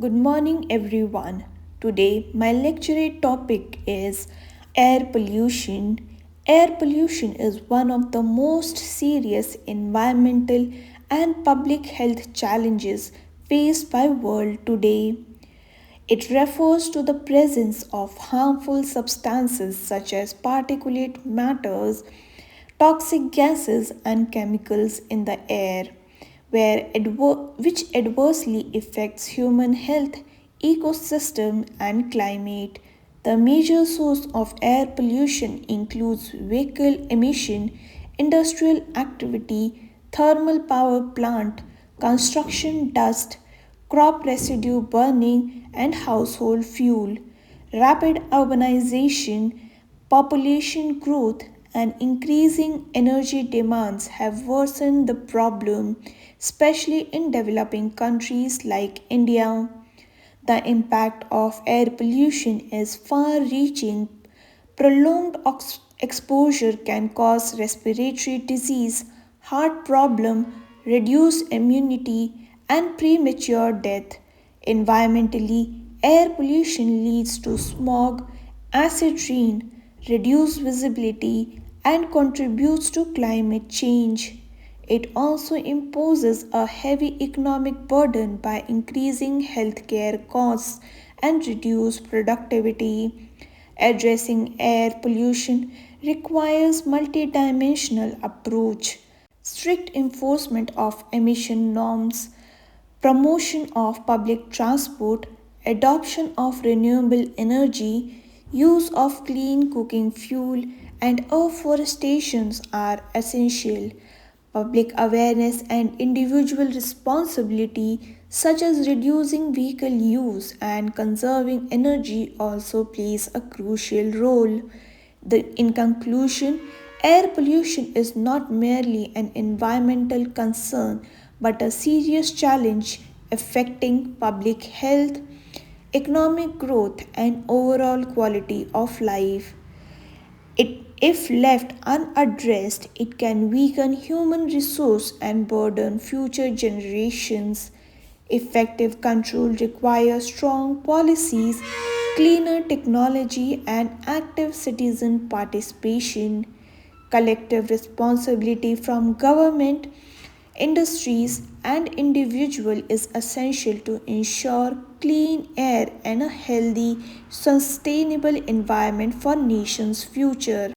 Good morning, everyone. Today, my lecturate topic is air pollution. Air pollution is one of the most serious environmental and public health challenges faced by world today. It refers to the presence of harmful substances such as particulate matters, toxic gases, and chemicals in the air, which adversely affects human health, ecosystem, and climate. The major source of air pollution includes vehicle emission, industrial activity, thermal power plant, construction dust, crop residue burning, and household fuel. Rapid urbanization, population growth, and increasing energy demands have worsened the problem, especially in developing countries like India. The impact of air pollution is far reaching. Prolonged exposure can cause respiratory disease, heart problem, reduced immunity, and premature death. Environmentally, air pollution leads to smog, acid rain, reduced visibility, and contributes to climate change. It also imposes a heavy economic burden by increasing healthcare costs and reduced productivity. Addressing air pollution requires multidimensional approach, strict enforcement of emission norms, promotion of public transport, adoption of renewable energy, use of clean cooking fuel, and afforestation are essential. Public awareness and individual responsibility, such as reducing vehicle use and conserving energy, also plays a crucial role. In conclusion, air pollution is not merely an environmental concern but a serious challenge affecting public health, economic growth, and overall quality of life. If left unaddressed, it can weaken human resource and burden future generations. Effective control requires strong policies, cleaner technology, and active citizen participation. Collective responsibility from government, industries, and individual is essential to ensure clean air and a healthy, sustainable environment for nation's future.